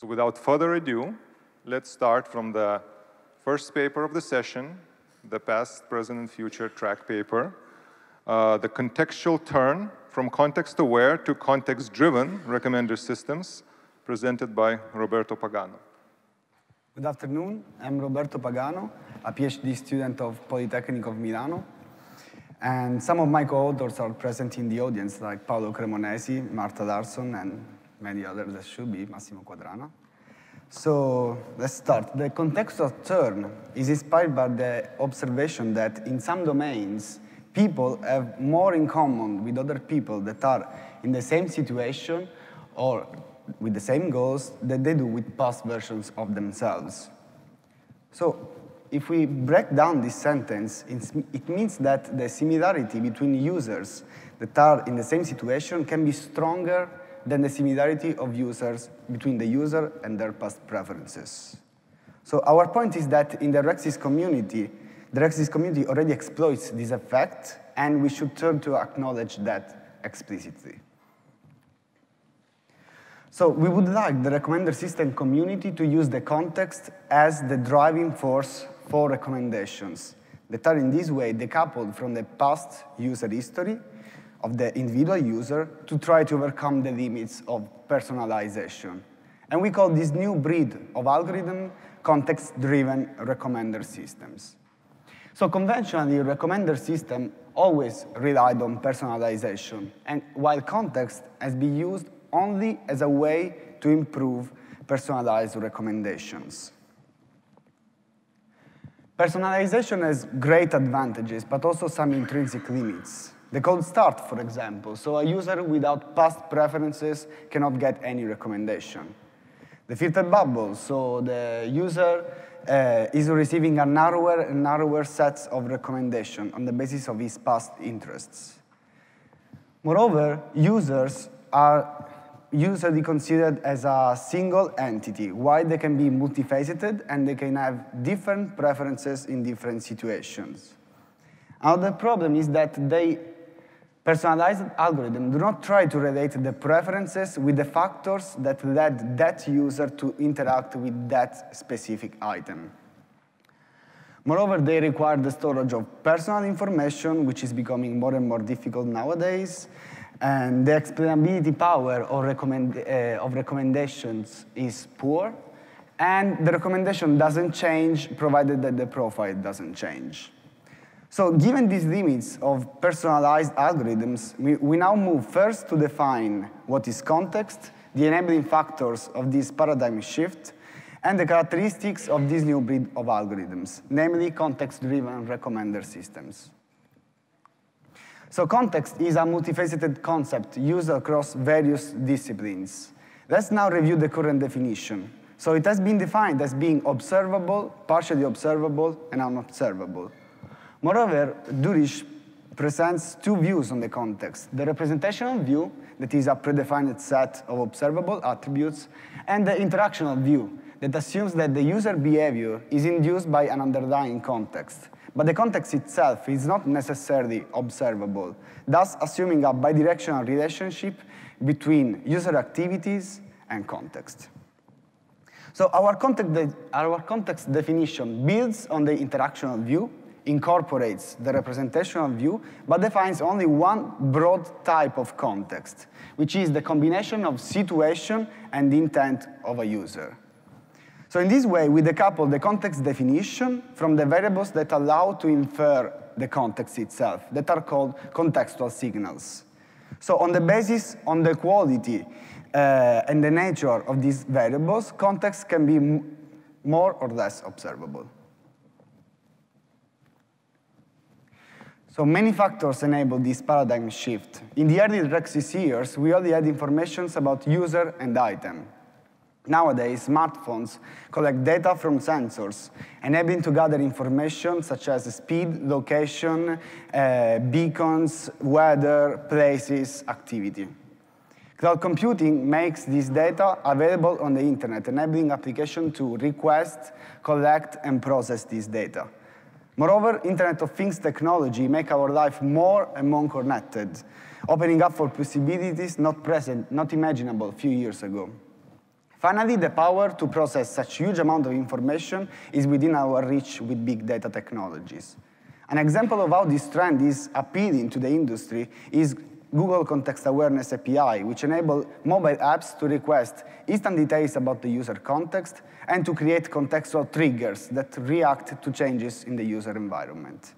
So without further ado, let's start from the first paper of the session, the past, present, and future track paper, the Contextual Turn from Context-Aware to Context-Driven Recommender Systems, presented by Roberto Pagano. Good afternoon. I'm Roberto Pagano, a PhD student of Polytechnic of Milano. And some of my co-authors are present in the audience, like Paolo Cremonesi, Marta Larson, and many others that should be, Massimo Quadrana. So let's start. The contextual turn is inspired by the observation that in some domains, people have more in common with other people that are in the same situation or with the same goals that they do with past versions of themselves. So if we break down this sentence, it means that the similarity between users that are in the same situation can be stronger than the similarity of users between the user and their past preferences. So our point is that in the RecSys community, the RecSys community already exploits this effect, and we should turn to acknowledge that explicitly. So we would like the recommender system community to use the context as the driving force for recommendations that are in this way decoupled from the past user history of the individual user to try to overcome the limits of personalization. And we call this new breed of algorithm context-driven recommender systems. So conventionally, recommender system always relied on personalization, and while context has been used only as a way to improve personalized recommendations. Personalization has great advantages, but also some intrinsic limits. The cold start, for example, so a user without past preferences cannot get any recommendation. The filtered bubble, so the user is receiving a narrower and narrower set of recommendations on the basis of his past interests. Moreover, users are usually considered as a single entity, while they can be multifaceted and they can have different preferences in different situations. Another problem is that personalized algorithms do not try to relate the preferences with the factors that led that user to interact with that specific item. Moreover, they require the storage of personal information, which is becoming more and more difficult nowadays, and the explainability power of recommendations is poor, and the recommendation doesn't change provided that the profile doesn't change. So given these limits of personalized algorithms, we now move first to define what is context, the enabling factors of this paradigm shift, and the characteristics of this new breed of algorithms, namely context-driven recommender systems. So context is a multifaceted concept used across various disciplines. Let's now review the current definition. So it has been defined as being observable, partially observable, and unobservable. Moreover, Durish presents two views on the context: the representational view, that is a predefined set of observable attributes, and the interactional view, that assumes that the user behavior is induced by an underlying context. But the context itself is not necessarily observable, thus assuming a bidirectional relationship between user activities and context. So our context definition builds on the interactional view, incorporates the representational view, but defines only one broad type of context, which is the combination of situation and intent of a user. So in this way, we decouple the context definition from the variables that allow to infer the context itself, that are called contextual signals. So on the basis, on the quality and the nature of these variables, context can be more or less observable. So many factors enable this paradigm shift. In the early RecSys years, we only had information about user and item. Nowadays, smartphones collect data from sensors, enabling to gather information such as speed, location, beacons, weather, places, activity. Cloud computing makes this data available on the internet, enabling applications to request, collect, and process this data. Moreover, Internet of Things technology makes our life more and more connected, opening up for possibilities not present, not imaginable a few years ago. Finally, the power to process such huge amount of information is within our reach with big data technologies. An example of how this trend is appealing to the industry is Google Context Awareness API, which enables mobile apps to request instant details about the user context and to create contextual triggers that react to changes in the user environment.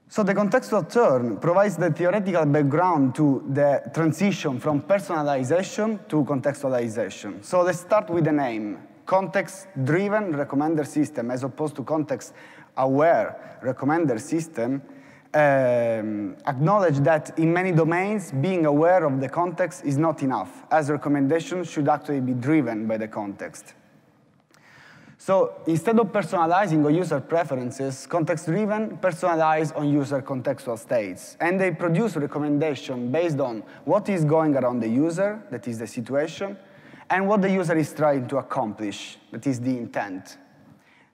So the contextual turn provides the theoretical background to the transition from personalization to contextualization. So let's start with the name, Context-Driven Recommender System, as opposed to Context-Aware Recommender System, acknowledge that in many domains, being aware of the context is not enough, as recommendations should actually be driven by the context. So instead of personalizing on user preferences, context-driven personalize on user contextual states. And they produce recommendations based on what is going around the user, that is the situation, and what the user is trying to accomplish, that is the intent.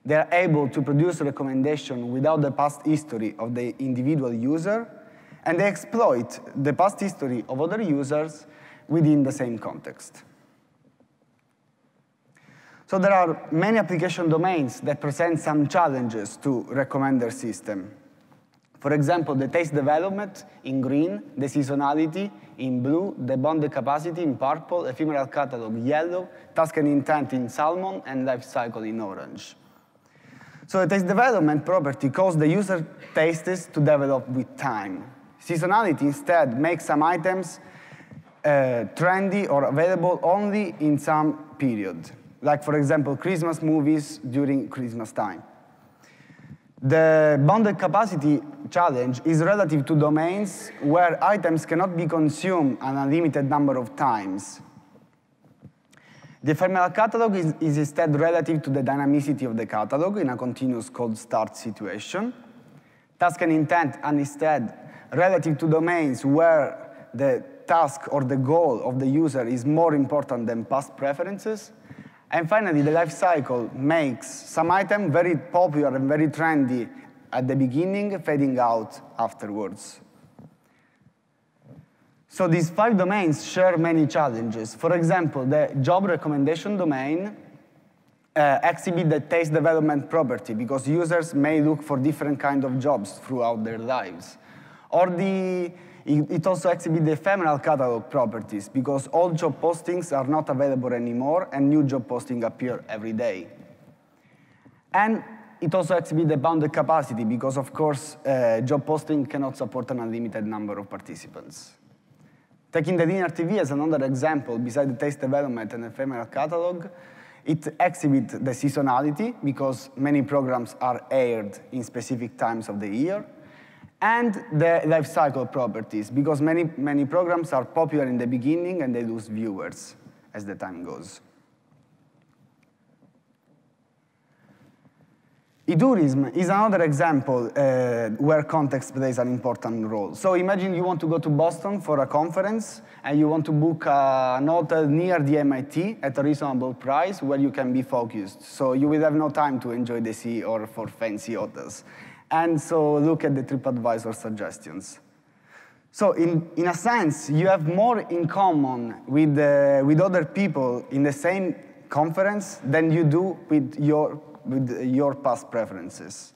They are able to produce a recommendation without the past history of the individual user, and they exploit the past history of other users within the same context. So there are many application domains that present some challenges to recommender system. For example, the taste development in green, the seasonality in blue, the bonded capacity in purple, ephemeral catalog yellow, task and intent in salmon, and life cycle in orange. So the taste development property causes the user tastes to develop with time. Seasonality instead makes some items trendy or available only in some period, like, for example, Christmas movies during Christmas time. The bounded capacity challenge is relative to domains where items cannot be consumed an unlimited number of times. The ephemeral catalog is instead relative to the dynamicity of the catalog in a continuous cold start situation. Task and intent are instead relative to domains where the task or the goal of the user is more important than past preferences. And finally, the life cycle makes some item very popular and very trendy at the beginning, fading out afterwards. So these 5 domains share many challenges. For example, the job recommendation domain exhibits the taste development property because users may look for different kinds of jobs throughout their lives. Or it also exhibits the ephemeral catalog properties because all job postings are not available anymore and new job postings appear every day. And it also exhibits the bounded capacity because, of course, job posting cannot support an unlimited number of participants. Taking the linear TV as another example, beside the taste development and ephemeral catalog, it exhibits the seasonality because many programs are aired in specific times of the year, and the life cycle properties, because many programs are popular in the beginning and they lose viewers as the time goes. E-tourism is another example where context plays an important role. So imagine you want to go to Boston for a conference and you want to book an hotel near the MIT at a reasonable price where you can be focused. So you will have no time to enjoy the sea or for fancy hotels. And so look at the TripAdvisor suggestions. So in a sense, you have more in common with other people in the same conference than you do with your past preferences.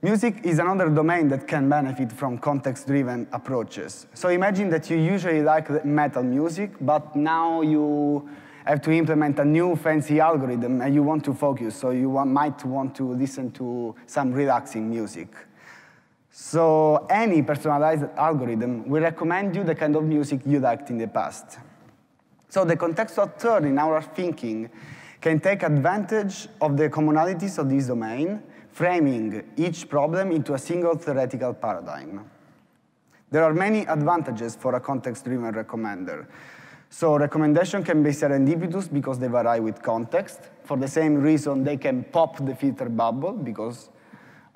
Music is another domain that can benefit from context-driven approaches. So imagine that you usually like metal music, but now you have to implement a new fancy algorithm and you want to focus, so you might want to listen to some relaxing music. So any personalized algorithm will recommend you the kind of music you liked in the past. So the contextual turn in our thinking can take advantage of the commonalities of this domain, framing each problem into a single theoretical paradigm. There are many advantages for a context-driven recommender. So recommendation can be serendipitous because they vary with context. For the same reason, they can pop the filter bubble because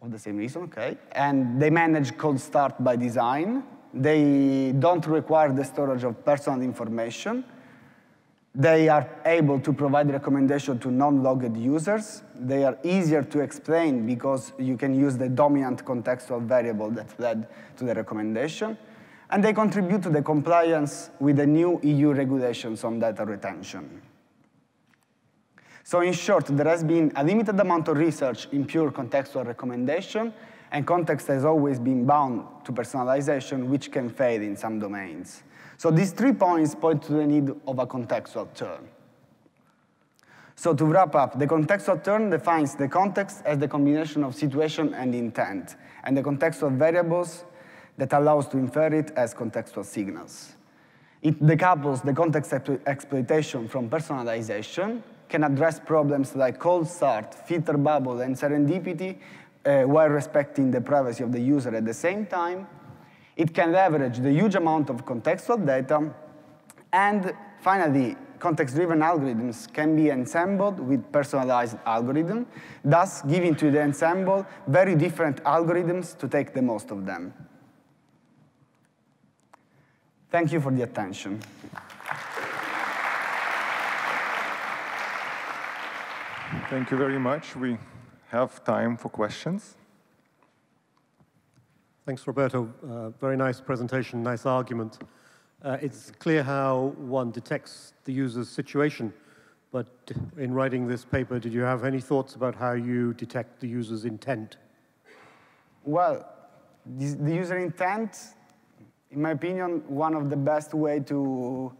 of the same reason, okay? And they manage cold start by design. They don't require the storage of personal information. They are able to provide recommendation to non-logged users. They are easier to explain because you can use the dominant contextual variable that led to the recommendation. and they contribute to the compliance with the new EU regulations on data retention. So in short, there has been a limited amount of research in pure contextual recommendation, and context has always been bound to personalization, which can fail in some domains. So these 3 points point to the need of a contextual turn. So to wrap up, the contextual turn defines the context as the combination of situation and intent, and the contextual variables that allows to infer it as contextual signals. It decouples the context exploitation from personalization, can address problems like cold start, filter bubble, and serendipity while respecting the privacy of the user at the same time. It can leverage the huge amount of contextual data. And finally, context-driven algorithms can be ensembled with personalized algorithms, thus giving to the ensemble very different algorithms to take the most of them. Thank you for the attention. Thank you very much. We have time for questions. Thanks, Roberto. Very nice presentation, nice argument. It's clear how one detects the user's situation, but in writing this paper, did you have any thoughts about how you detect the user's intent? Well, the user intent, in my opinion, one of the best ways to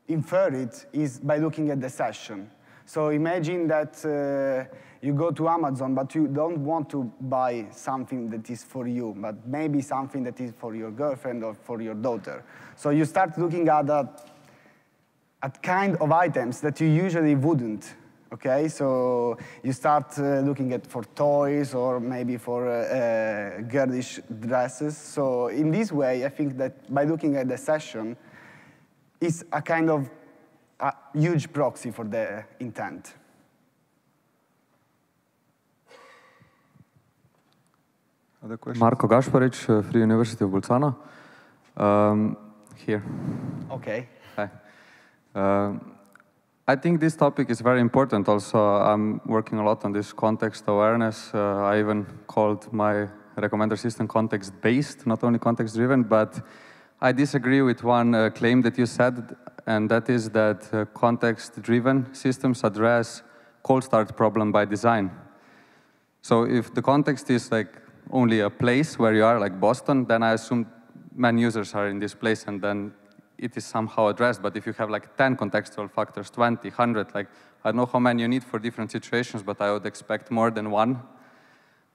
infer it is by looking at the session. So imagine that you go to Amazon, but you don't want to buy something that is for you, but maybe something that is for your girlfriend or for your daughter. So you start looking at kind of items that you usually wouldn't. Okay, so you start looking at for toys or maybe for girlish dresses. So in this way, I think that by looking at the session, it's a kind of a huge proxy for the intent. Other questions? Marko Gašparić, Free University of Bolzano. Here. Okay. Hi. I think this topic is very important also. I'm working a lot on this context awareness. I even called my recommender system context-based, not only context-driven, but I disagree with one claim that you said, and that is that context-driven systems address cold start problem by design. So if the context is like only a place where you are, like Boston, then I assume many users are in this place, and then it is somehow addressed. But if you have like 10 contextual factors, 20, 100, like I don't know how many you need for different situations, but I would expect more than one.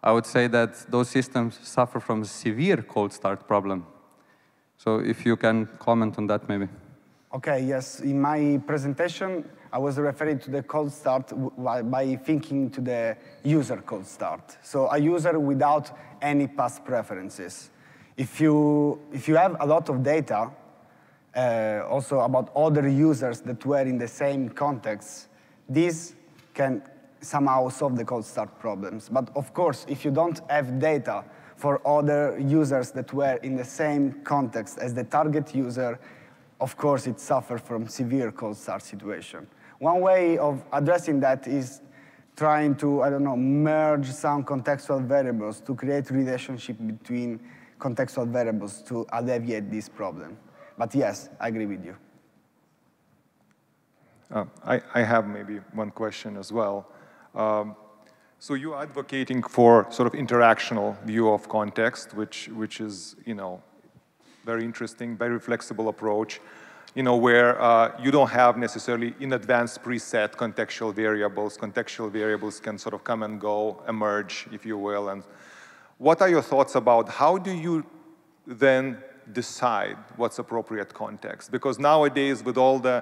I would say that those systems suffer from a severe cold start problem. So if you can comment on that, maybe. Okay, yes. In my presentation, I was referring to the cold start by thinking to the user cold start. So a user without any past preferences. If you have a lot of data, also about other users that were in the same context, this can somehow solve the cold start problems. But of course, if you don't have data for other users that were in the same context as the target user, of course, it suffers from severe cold start situation. One way of addressing that is trying to, I don't know, merge some contextual variables to create relationship between contextual variables to alleviate this problem. But yes, I agree with you. I have maybe one question as well. So you're advocating for sort of interactional view of context, which is, very interesting, very flexible approach, where you don't have necessarily in advance preset contextual variables. Contextual variables can sort of come and go, emerge, if you will. And what are your thoughts about how do you then decide what's appropriate context? Because nowadays, with all the,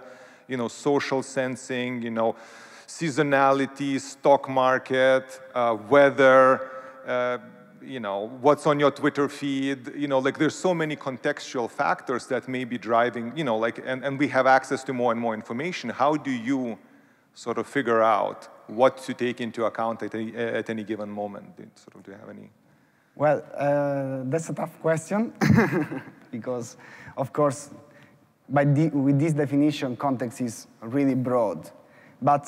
social sensing, seasonality, stock market, weather, what's on your Twitter feed, like there's so many contextual factors that may be driving, and we have access to more and more information. How do you sort of figure out what to take into account at any given moment? Do you have any? Well, that's a tough question because, of course, with this definition, context is really broad. But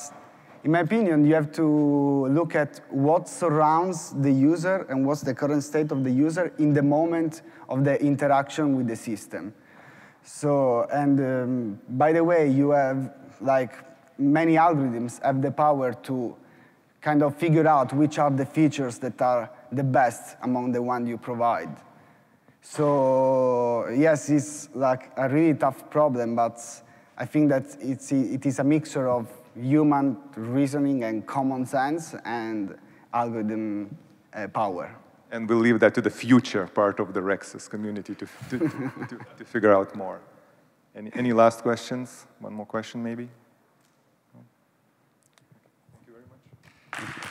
in my opinion, you have to look at what surrounds the user and what's the current state of the user in the moment of the interaction with the system. So, and by the way, you have, like, many algorithms have the power to kind of figure out which are the features that are the best among the ones you provide. So, yes, it's like a really tough problem, but I think that it is a mixture of human reasoning and common sense and algorithm power. And we'll leave that to the future part of the RecSys community to figure out more. Any last questions? One more question, maybe? No? Thank you very much.